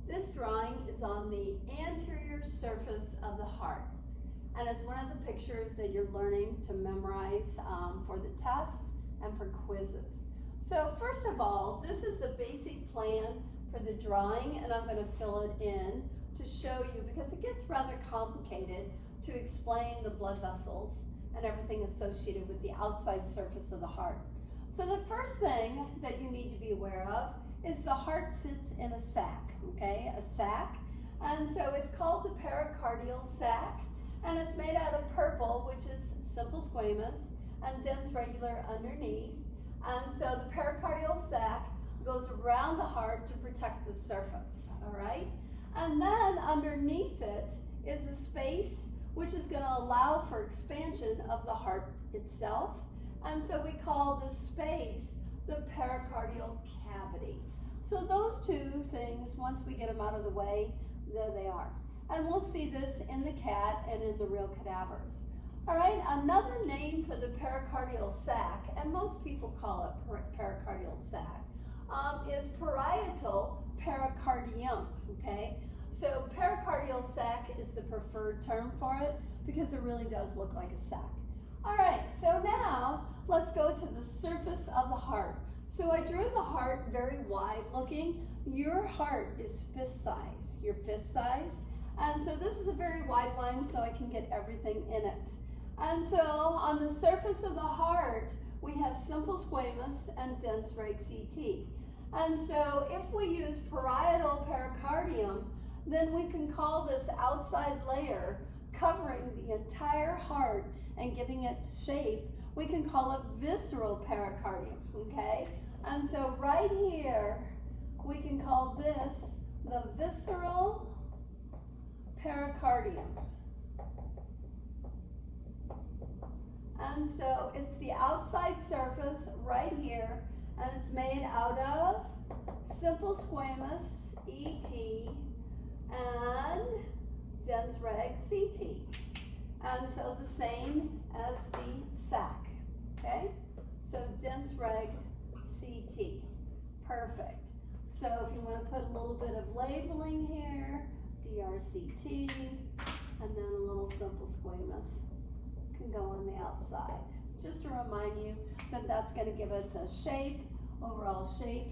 This drawing is on the anterior surface of the heart. And it's one of the pictures that you're learning to memorize for the test and for quizzes. So first of all, this is the basic plan for the drawing, and I'm going to fill it in to show you, because it gets rather complicated to explain the blood vessels and everything associated with the outside surface of the heart. So the first thing that you need to be aware of is the heart sits in a sac, okay, a sac. And so it's called the pericardial sac, and it's made out of purple, which is simple squamous, and dense regular underneath. And so the pericardial sac goes around the heart to protect the surface, all right? And then underneath it is a space which is going to allow for expansion of the heart itself. And so we call this space the pericardial cavity. So those two things, once we get them out of the way, there they are. And we'll see this in the cat and in the real cadavers. All right, another name for the pericardial sac, and most people call it pericardial sac, is parietal pericardium, okay? So pericardial sac is the preferred term for it because it really does look like a sac. All right, so now let's go to the surface of the heart. So I drew the heart very wide looking. Your heart is fist size, your fist size. And so this is a very wide line so I can get everything in it. And so on the surface of the heart, we have simple squamous and dense reg CT. And so if we use parietal pericardium, then we can call this outside layer covering the entire heart and giving it shape, we can call it visceral pericardium, okay? And so right here, we can call this the visceral pericardium. And so it's the outside surface right here, and it's made out of simple squamous, ET, and dense reg, CT. And so the same as the sac, okay? So dense reg, CT, perfect. So if you want to put a little bit of labeling here, DRCT, and then a little simple squamous can go on the outside. Just to remind you that that's going to give it the shape, overall shape,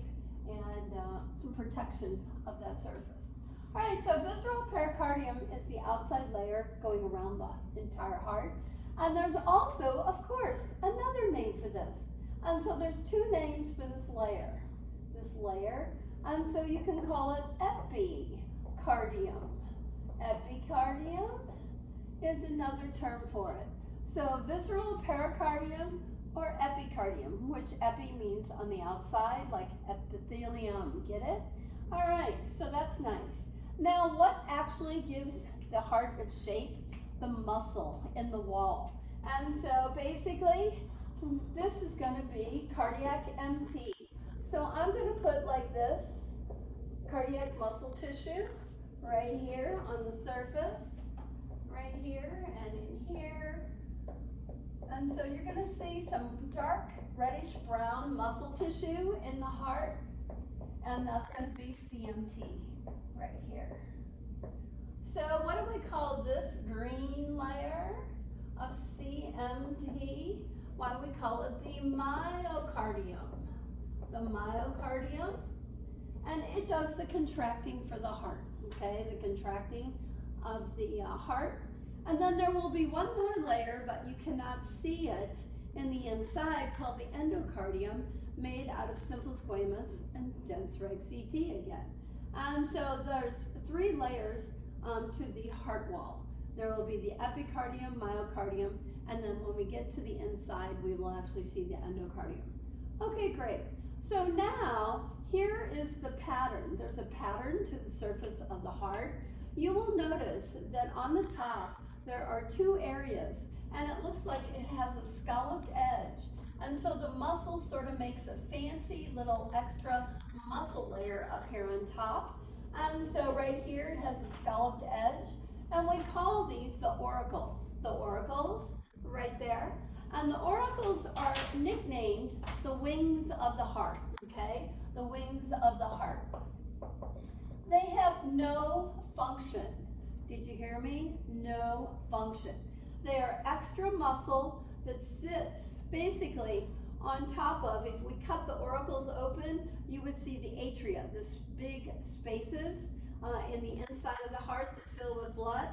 and protection of that surface. All right, so visceral pericardium is the outside layer going around the entire heart. And there's also, of course, another name for this. And so there's two names for this layer. And so you can call it epicardium. Epicardium is another term for it. So visceral pericardium or epicardium, which epi means on the outside, like epithelium, get it? All right, so that's nice. Now, what actually gives the heart its shape? The muscle in the wall. And so basically, this is going to be cardiac MT. So I'm going to put like this, cardiac muscle tissue, right here on the surface, right here and in here. And so you're going to see some dark reddish brown muscle tissue in the heart, and that's going to be CMT right here. So what do we call this green layer of CMT? Why do we call it the myocardium? The myocardium, and it does the contracting for the heart, okay? The contracting of the heart. And then there will be one more layer, but you cannot see it in the inside, called the endocardium, made out of simple squamous and dense reg CT again. And so there's three layers to the heart wall. There will be the epicardium, myocardium, and then when we get to the inside, we will actually see the endocardium. Okay, great. So now, here is the pattern. There's a pattern to the surface of the heart. You will notice that on the top, there are two areas, and it looks like it has a scalloped edge. And so the muscle sort of makes a fancy little extra muscle layer up here on top. And so right here, it has a scalloped edge. And we call these the auricles. The auricles, right there. And the auricles are nicknamed the wings of the heart, okay? The wings of the heart. They have no function. Did you hear me? No function. They are extra muscle that sits basically on top of, if we cut the auricles open, you would see the atria, this big spaces in the inside of the heart that fill with blood.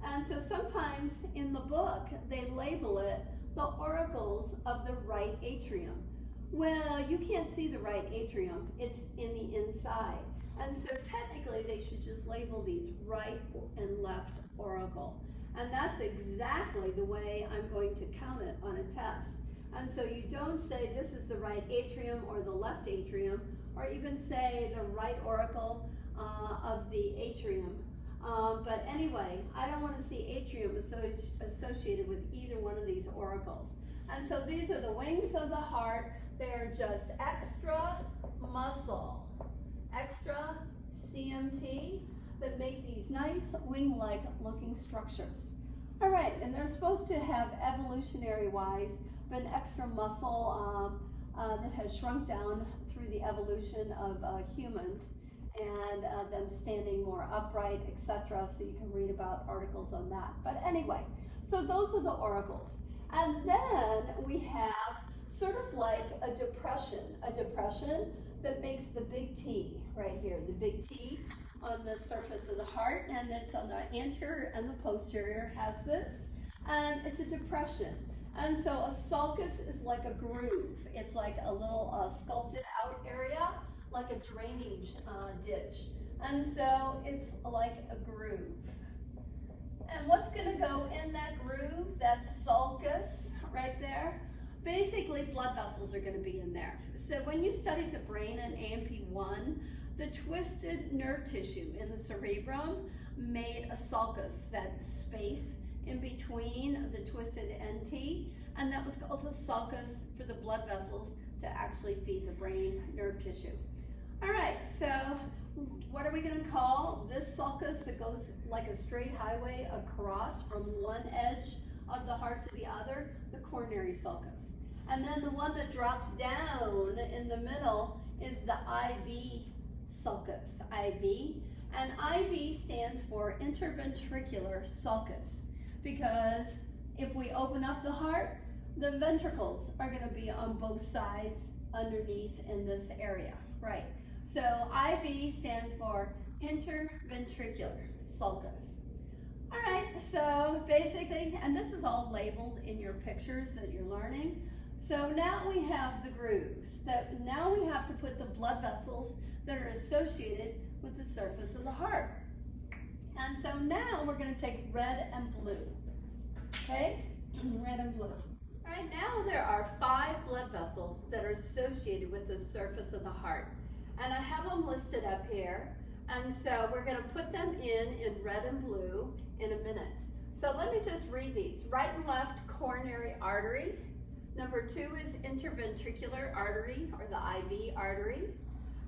And so sometimes in the book, they label it the auricles of the right atrium. Well, you can't see the right atrium, it's in the inside. And so technically they should just label these right and left auricle. And that's exactly the way I'm going to count it on a test. And so you don't say this is the right atrium or the left atrium, or even say the right auricle of the atrium. But anyway, I don't want to see atrium associated with either one of these auricles. And so these are the wings of the heart. They're just extra muscle, extra CMT that make these nice wing-like looking structures. All right, and they're supposed to have evolutionary-wise been extra muscle that has shrunk down through the evolution of humans and them standing more upright, etc. So you can read about articles on that. But anyway, so those are the auricles. And then we have sort of like a depression that makes the big T right here, the big T on the surface of the heart, and it's on the anterior and the posterior has this, and it's a depression. And so a sulcus is like a groove. It's like a little sculpted out area, like a drainage ditch. And so it's like a groove. And what's going to go in that groove, that sulcus right there? Basically, blood vessels are going to be in there. So when you studied the brain in A&P1, the twisted nerve tissue in the cerebrum made a sulcus, that space in between the twisted NT, and that was called a sulcus for the blood vessels to actually feed the brain nerve tissue. All right, so what are we going to call this sulcus that goes like a straight highway across from one edge of the heart to the other? The coronary sulcus. And then the one that drops down in the middle is the IV sulcus, IV. And IV stands for interventricular sulcus, because if we open up the heart, the ventricles are going to be on both sides underneath in this area, right? So IV stands for interventricular sulcus. All right, so basically, and this is all labeled in your pictures that you're learning. So now we have the grooves. That now we have to put the blood vessels that are associated with the surface of the heart. And so now we're going to take red and blue. Okay, red and blue. All right, now there are 5 blood vessels that are associated with the surface of the heart. And I have them listed up here. And so we're going to put them in red and blue in a minute. So let me just read these. Right and left coronary artery. Number 2 is interventricular artery, or the IV artery.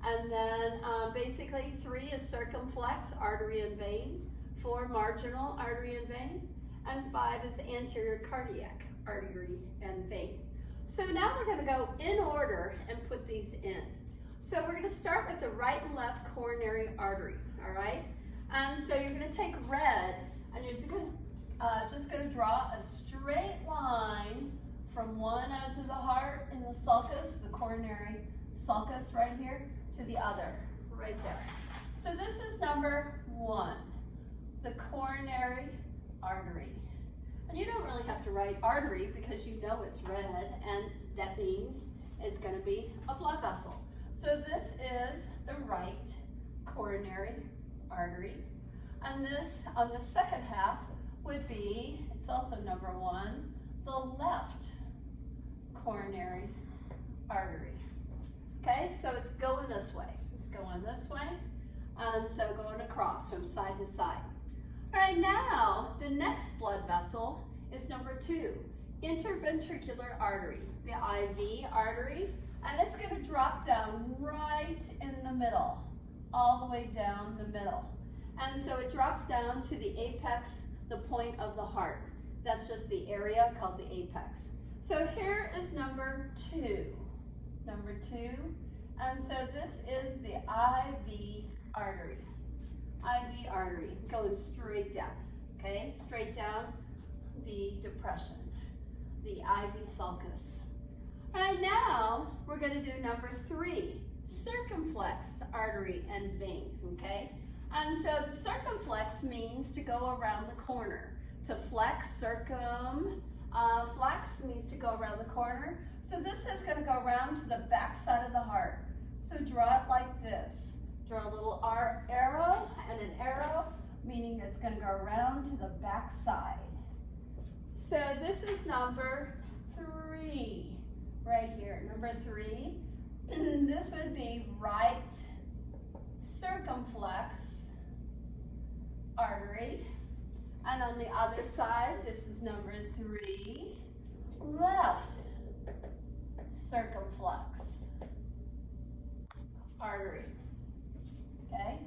And then basically 3 is circumflex artery and vein. 4 marginal artery and vein. And 5 is anterior cardiac artery and vein. So now we're going to go in order and put these in. So we're going to start with the right and left coronary artery, all right? And so you're going to take red, and you're just going to draw a straight line from one edge of the heart in the sulcus, the coronary sulcus right here, to the other, right there. So this is number 1, the coronary artery. And you don't really have to write artery because you know it's red, and that means it's going to be a blood vessel. So this is the right coronary artery. And this, on the second half, would be, it's also number 1, the left coronary artery. Okay, so it's going this way. It's going this way, and so going across from side to side. All right, now the next blood vessel is number 2, interventricular artery, the IV artery, and it's going to drop down right in the middle, all the way down the middle. And so it drops down to the apex, the point of the heart. That's just the area called the apex. So here is number 2. Number 2. And so this is the IV artery. IV artery, going straight down, okay? Straight down the depression, the IV sulcus. All right, now we're going to do number 3, circumflex artery and vein, okay? And so the circumflex means to go around the corner. To flex, flex means to go around the corner. So this is going to go around to the back side of the heart. So draw it like this. Draw a little arrow and an arrow, meaning it's going to go around to the back side. So this is number 3, right here. Number 3, this would be right circumflex artery. And on the other side, this is number 3, left circumflex artery. Okay?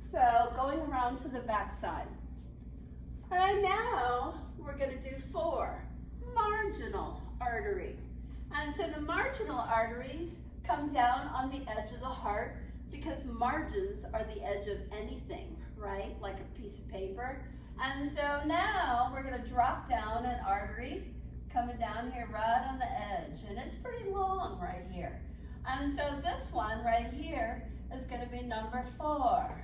So going around to the back side. All right, now we're going to do 4, marginal artery. And so the marginal arteries come down on the edge of the heart because margins are the edge of anything, right? Like a piece of paper. And so now we're going to drop down an artery coming down here right on the edge. And it's pretty long right here. And so this one right here is going to be number 4,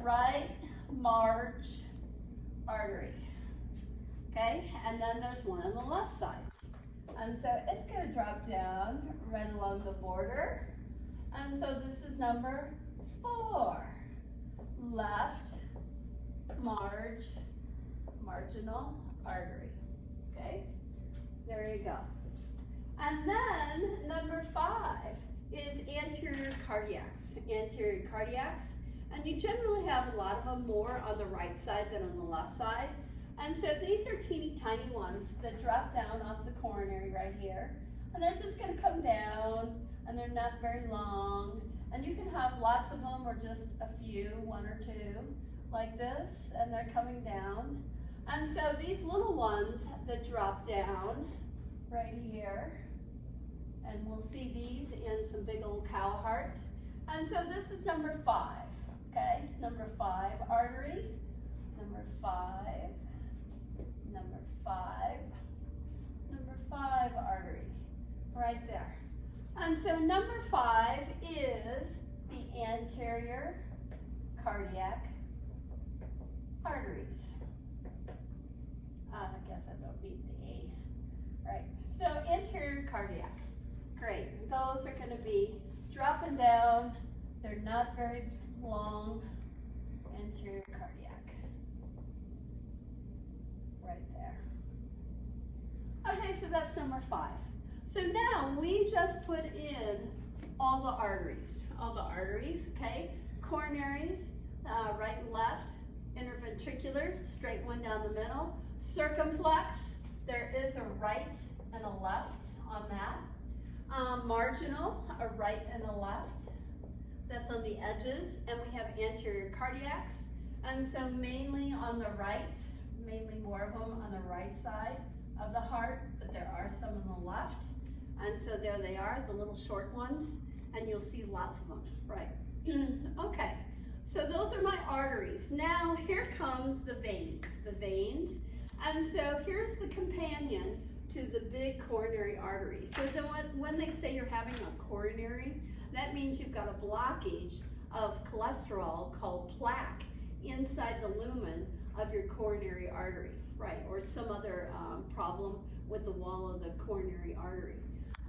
right marge artery. Okay, and then there's one on the left side. And so it's going to drop down right along the border. And so this is number 4, left marginal artery. Okay, there you go. And then number 5 is anterior cardiacs. Anterior cardiacs, and you generally have a lot of them more on the right side than on the left side. And so these are teeny tiny ones that drop down off the coronary right here. And they're just going to come down, and they're not very long. And you can have lots of them or just a few, 1 or 2, like this, and they're coming down. And so these little ones that drop down right here, and we'll see these in some big old cow hearts. And so this is number 5, okay? Number 5 artery, number 5, number 5, number 5 artery, right there. And so number 5 is the anterior cardiac arteries. I guess I don't need the A. Right, so anterior cardiac. Great, those are going to be dropping down. They're not very long. Anterior cardiac. Right there. Okay, so that's number 5. So now we just put in all the arteries, okay? Coronaries, right and left, interventricular, straight one down the middle. Circumflex, there is a right and a left on that. Marginal, a right and a left. That's on the edges, and we have anterior cardiacs. And so mainly on the right, mainly more of them on the right side of the heart, but there are some on the left. And so there they are, the little short ones, and you'll see lots of them, right? Okay, so those are my arteries. Now here comes the veins. And so here's the companion to the big coronary artery. So then when they say you're having a coronary, that means you've got a blockage of cholesterol called plaque inside the lumen of your coronary artery, right? Or some other problem with the wall of the coronary artery.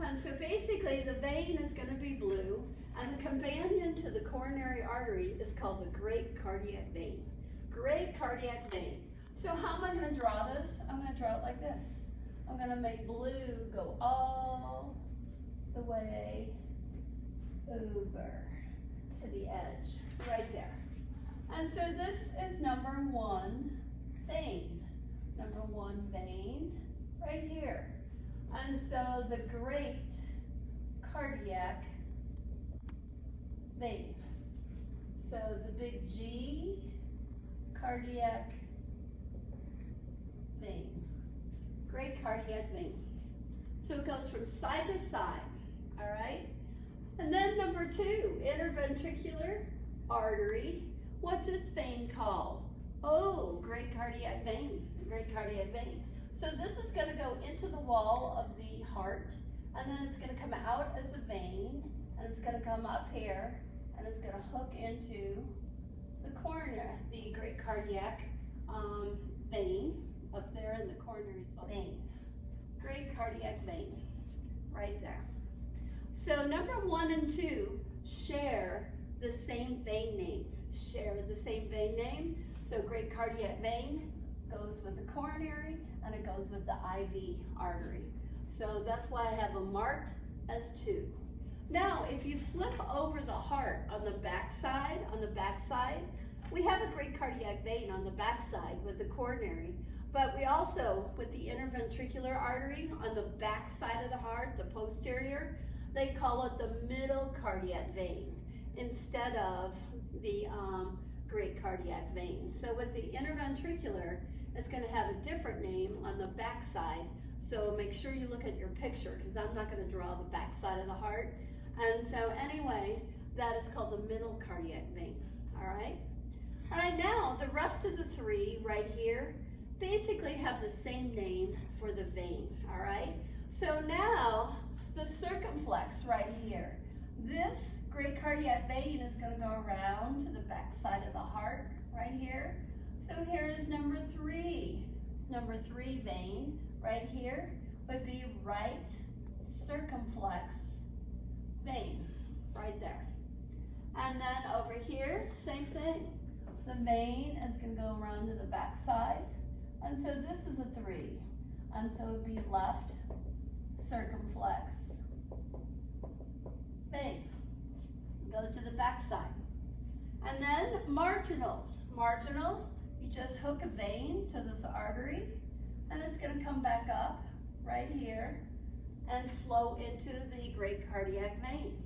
And so basically the vein is going to be blue, and the companion to the coronary artery is called the great cardiac vein. Great cardiac vein. So how am I going to draw this? I'm going to draw it like this. I'm going to make blue go all the way over to the edge, right there. And so this is number 1 vein. Number 1 vein, right here. And so the great cardiac vein. So the big G, cardiac vein. Great cardiac vein. So it goes from side to side, all right? And then number 2, interventricular artery. What's its vein called? Oh, great cardiac vein, great cardiac vein. So this is going to go into the wall of the heart, and then it's going to come out as a vein, and it's going to come up here, and it's going to hook into the coronary, the great cardiac vein up there in the coronary vein. Great cardiac vein, right there. So number 1 and 2 share the same vein name. Share the same vein name. So great cardiac vein goes with the coronary, and it goes with the IV artery. So that's why I have them marked as 2. Now, if you flip over the heart on the back side, we have a great cardiac vein on the back side with the coronary, but we also, with the interventricular artery on the back side of the heart, the posterior, they call it the middle cardiac vein instead of the great cardiac vein. So with the interventricular, it's going to have a different name on the back side. So make sure you look at your picture, because I'm not going to draw the back side of the heart. And so anyway, that is called the middle cardiac vein. All right. All right, now the rest of the 3 right here basically have the same name for the vein. All right. So now the circumflex right here. This great cardiac vein is going to go around to the back side of the heart right here. So here is number 3. Number 3 vein right here would be right circumflex vein right there. And then over here, same thing. The vein is going to go around to the back side. And so this is a 3. And so it would be left circumflex vein. Goes to the back side. And then marginals. Marginals, you just hook a vein to this artery, and it's going to come back up right here and flow into the great cardiac vein.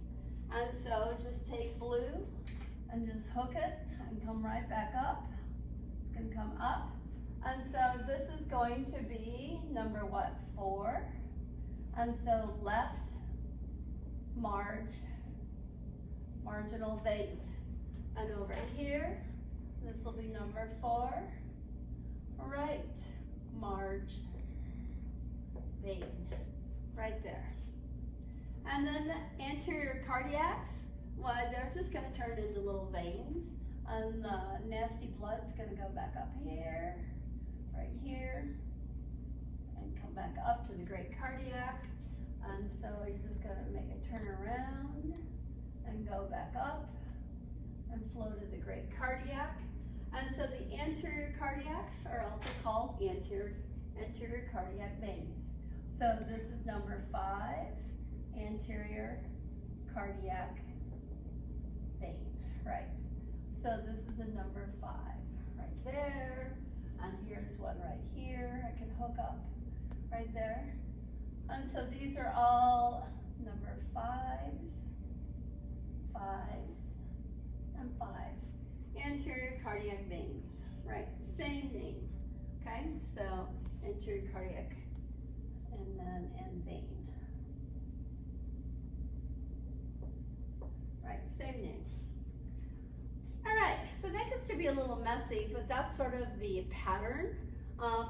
And so just take blue and just hook it and come right back up. It's going to come up. And so this is going to be number what? 4. And so left marginal vein. And over here, this will be number 4, right marge vein, right there. And then anterior cardiacs, well, they're just going to turn into little veins, and the nasty blood's going to go back up here, right here, and come back up to the great cardiac. And so you're just going to make a turn around and go back up and flow to the great cardiac. And so the anterior cardiacs are also called anterior cardiac veins. So this is number 5, anterior cardiac vein, right? So this is a number 5 right there, and here's one right here I can hook up right there. And so these are all number 5s, and 5s. Anterior cardiac veins, right? Same name, okay? So anterior cardiac and vein. Right, same name. All right, so that gets to be a little messy, but that's sort of the pattern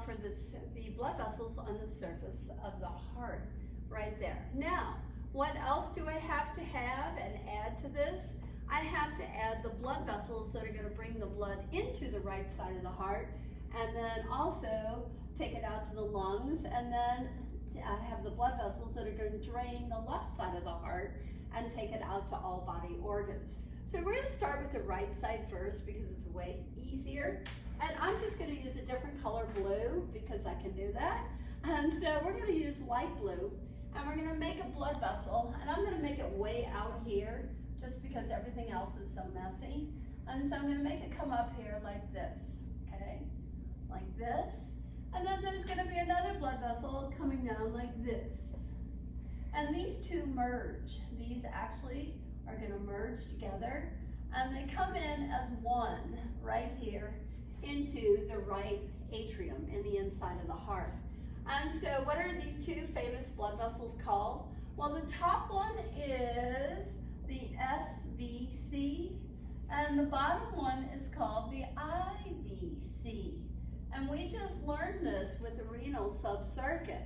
for the blood vessels on the surface of the heart right there. Now, what else do I have to have and add to this? I have to add the blood vessels that are going to bring the blood into the right side of the heart, and then also take it out to the lungs, and then I have the blood vessels that are going to drain the left side of the heart and take it out to all body organs. So we're going to start with the right side first because it's way easier. And I'm just going to use a different color blue because I can do that. And so we're going to use light blue, and we're going to make a blood vessel, and I'm going to make it way out here just because everything else is so messy. And so I'm going to make it come up here like this, okay? Like this. And then there's going to be another blood vessel coming down like this. And these two merge. These actually are going to merge together, and they come in as one right here into the right atrium in the inside of the heart. And so what are these two famous blood vessels called? Well, the top one is the SVC, and the bottom one is called the IVC. And we just learned this with the renal subcircuit.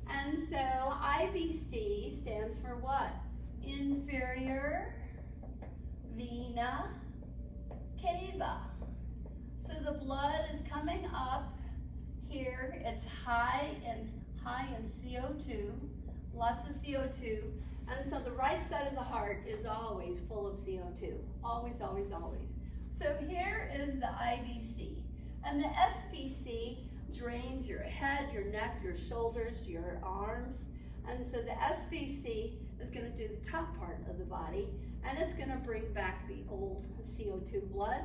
And so IVC stands for what? Inferior vena cava. So the blood is coming up here. It's high in CO2, lots of CO2. And so the right side of the heart is always full of CO2. Always, always, always. So here is the IVC. And the SVC drains your head, your neck, your shoulders, your arms. And so the SVC is going to do the top part of the body, and it's going to bring back the old CO2 blood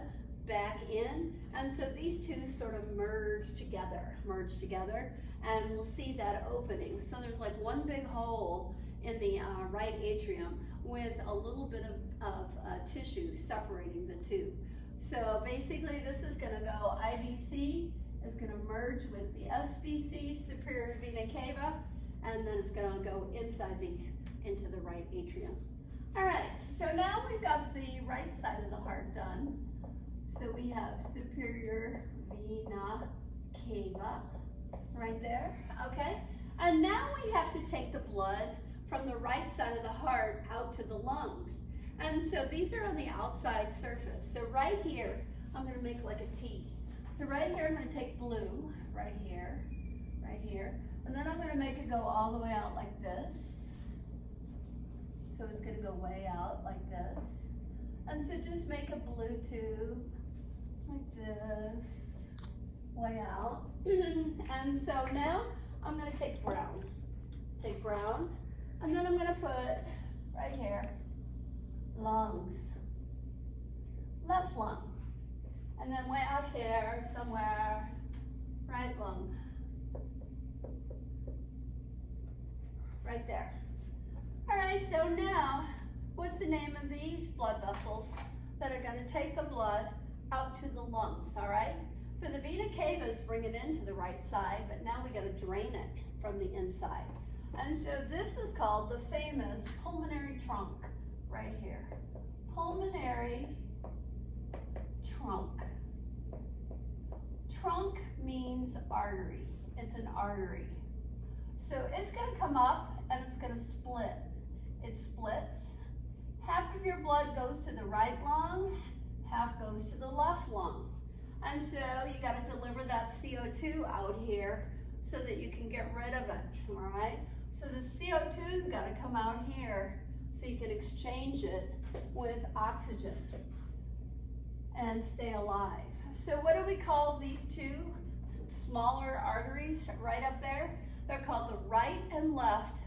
back in. And so these two sort of merge together, and we'll see that opening. So there's like one big hole in the right atrium with a little bit of tissue separating the two. So basically this is going to go, IVC is going to merge with the SVC, superior vena cava, and then it's going to go into the right atrium. All right, so now we've got the right side of the heart done. So we have superior vena cava right there, okay? And now we have to take the blood from the right side of the heart out to the lungs. And so these are on the outside surface. So right here, I'm going to make like a T. So right here, I'm going to take blue, right here, and then I'm going to make it go all the way out like this. So it's going to go way out like this. And so just make a blue tube like this, way out. And so now I'm going to take brown, and then I'm going to put right here, lungs, left lung, and then way out here somewhere, right lung, right there. All right, so now what's the name of these blood vessels that are going to take the blood out to the lungs? All right, so the vena cava is bringing it into the right side, but now we got to drain it from the inside. And so this is called the famous pulmonary trunk right here. Pulmonary trunk. Trunk means artery. It's an artery. So it's going to come up and it's going to split. It splits. Half of your blood goes to the right lung, half goes to the left lung. And so you got to deliver that CO2 out here so that you can get rid of it, all right? So the CO2's got to come out here so you can exchange it with oxygen and stay alive. So what do we call these two smaller arteries right up there? They're called the right and left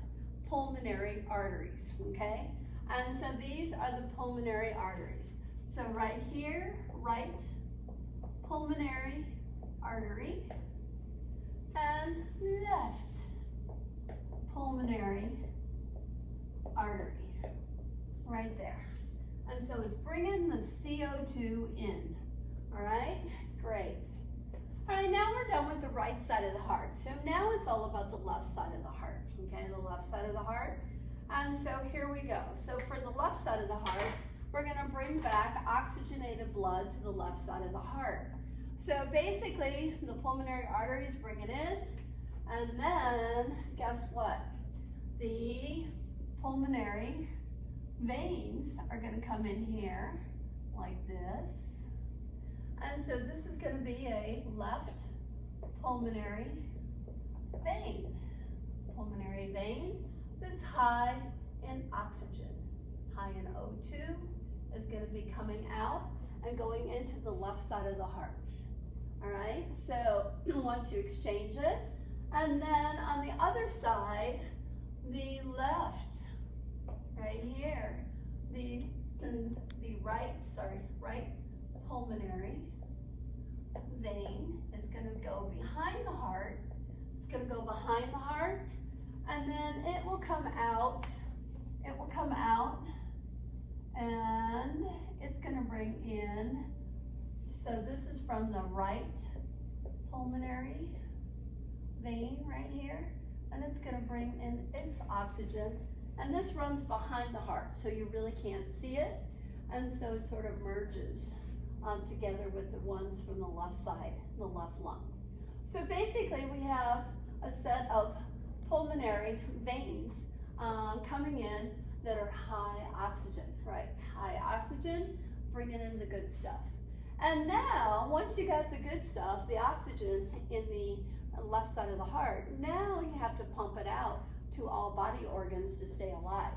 pulmonary arteries, okay? And so these are the pulmonary arteries. So right here, right pulmonary artery, and left pulmonary artery, right there. And so it's bringing the CO2 in, all right? Great. All right, now we're done with the right side of the heart. So now it's all about the left side of the heart, okay? The left side of the heart. And so here we go. So for the left side of the heart, we're gonna bring back oxygenated blood to the left side of the heart. So basically, the pulmonary arteries bring it in, and then guess what? The pulmonary veins are going to come in here like this. And so this is going to be a left pulmonary vein. Pulmonary vein that's high in oxygen. High in O2 is going to be coming out and going into the left side of the heart. All right, so once you exchange it, and then on the other side, the left, right here, the right pulmonary vein is going to go behind the heart. It's going to go behind the heart, and then it will come out. It will come out, and it's going to bring in. So this is from the right pulmonary vein right here, and it's going to bring in its oxygen, and this runs behind the heart, so you really can't see it, and so it sort of merges together with the ones from the left side, the left lung. So basically we have a set of pulmonary veins coming in that are high oxygen, right? High oxygen, bringing in the good stuff. And now, once you got the good stuff, the oxygen in the left side of the heart, now you have to pump it out to all body organs to stay alive.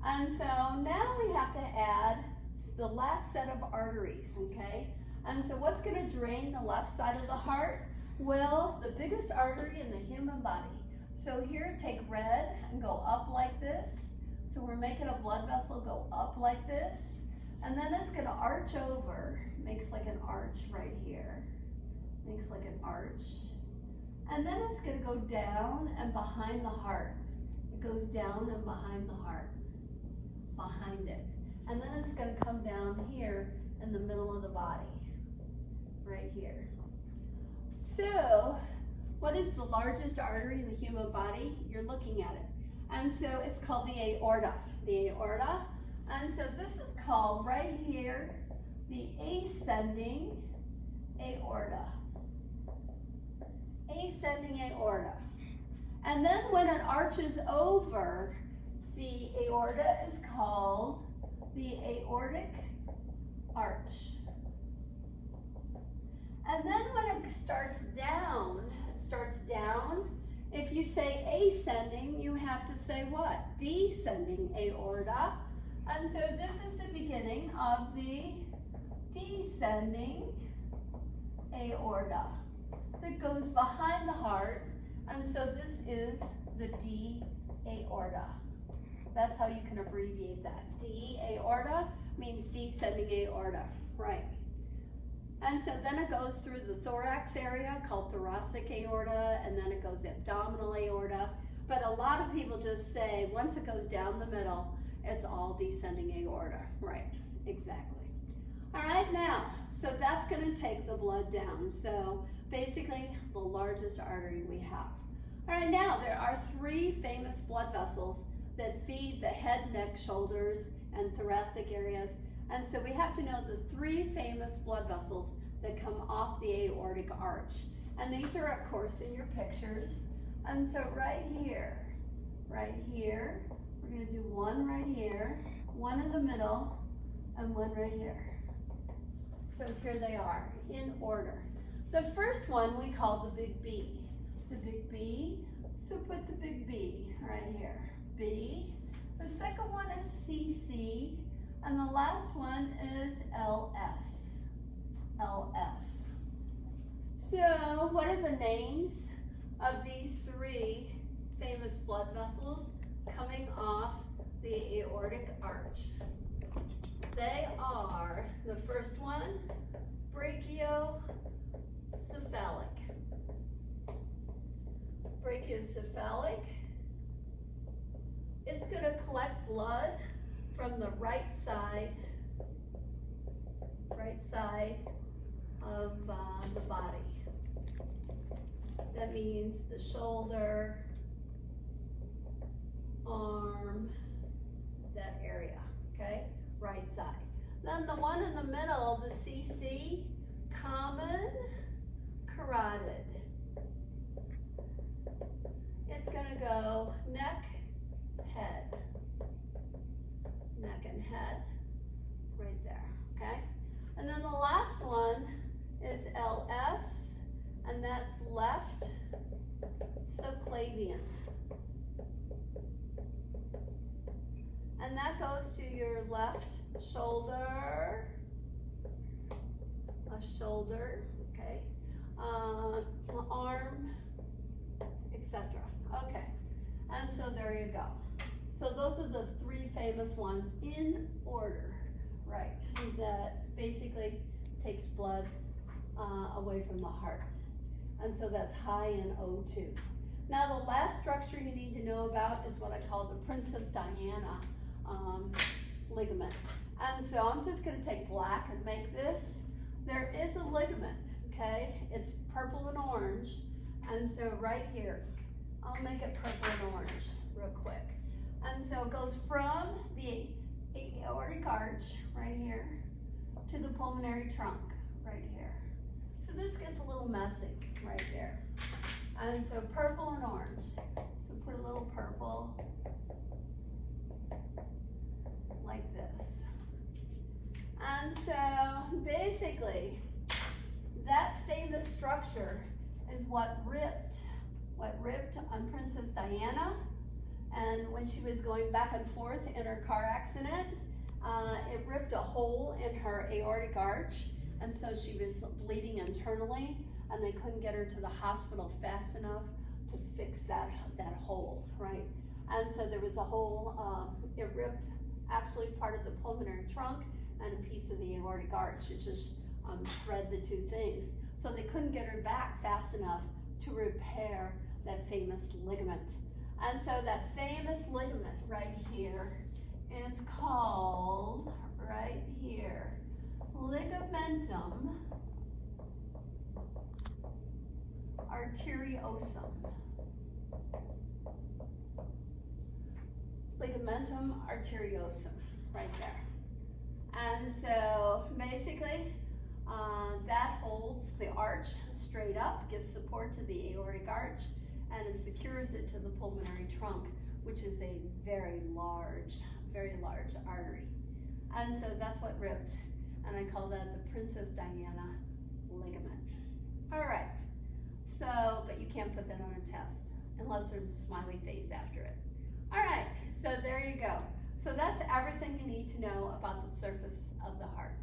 And so now we have to add the last set of arteries, okay? And so what's gonna drain the left side of the heart? Well, the biggest artery in the human body. So here, take red and go up like this. So we're making a blood vessel go up like this. And then it's gonna arch over, makes like an arch right here. Makes like an arch. And then it's gonna go down and behind the heart. It goes down and behind the heart, behind it. And then it's gonna come down here in the middle of the body, right here. So, what is the largest artery in the human body? You're looking at it. And so it's called the aorta. The aorta. And so this is called right here, the ascending aorta. Ascending aorta. And then when it arches over, the aorta is called the aortic arch. And then when it starts down, if you say ascending, you have to say what? Descending aorta. And so this is the beginning of the descending aorta that goes behind the heart. And so this is the D aorta. That's how you can abbreviate that. D aorta means descending aorta, right? And so then it goes through the thorax area called thoracic aorta, and then it goes abdominal aorta. But a lot of people just say once it goes down the middle, it's all descending aorta. Right, exactly. All right, now, so that's gonna take the blood down. So basically the largest artery we have. All right, now there are 3 famous blood vessels that feed the head, neck, shoulders, and thoracic areas. And so we have to know the 3 famous blood vessels that come off the aortic arch. And these are, of course, in your pictures. And so right here, we're gonna do one right here, one in the middle, and one right here. So here they are, in order. The first one we call the big B. The big B, so put the big B right here, B. The second one is CC, and the last one is LS, LS. So what are the names of these 3 famous blood vessels coming off the aortic arch? They are, the first one, brachiocephalic. Brachiocephalic is going to collect blood from the right side of the body. That means the shoulder, arm, that area, okay? Right side. Then the one in the middle, the CC, common carotid. It's gonna go neck, head. Neck and head, right there, okay? And then the last one is LS, and that's left subclavian. And that goes to your left shoulder, okay, arm, etc. Okay, and so there you go. So those are the 3 famous ones in order, right, that basically takes blood away from the heart. And so that's high in O2. Now the last structure you need to know about is what I call the Princess Diana ligament. And so I'm just going to take black and make this. There is a ligament, okay? It's purple and orange. And so right here, I'll make it purple and orange real quick. And so it goes from the aortic arch right here to the pulmonary trunk right here. So this gets a little messy right there. And so purple and orange. So put a little purple like this. And so basically, that famous structure is what ripped on Princess Diana. And when she was going back and forth in her car accident, it ripped a hole in her aortic arch. And so she was bleeding internally, and they couldn't get her to the hospital fast enough to fix that hole, right? And so there was a hole, it ripped actually part of the pulmonary trunk and a piece of the aortic arch. It just shred the two things. So they couldn't get her back fast enough to repair that famous ligament. And so that famous ligament right here is called, right here, ligamentum arteriosum. Ligamentum arteriosum, right there. And so basically, that holds the arch straight up, gives support to the aortic arch, and it secures it to the pulmonary trunk, which is a very large artery. And so that's what ripped, and I call that the Princess Diana ligament. All right, so, but you can't put that on a test unless there's a smiley face after it. All right, so there you go. So that's everything you need to know about the surface of the heart.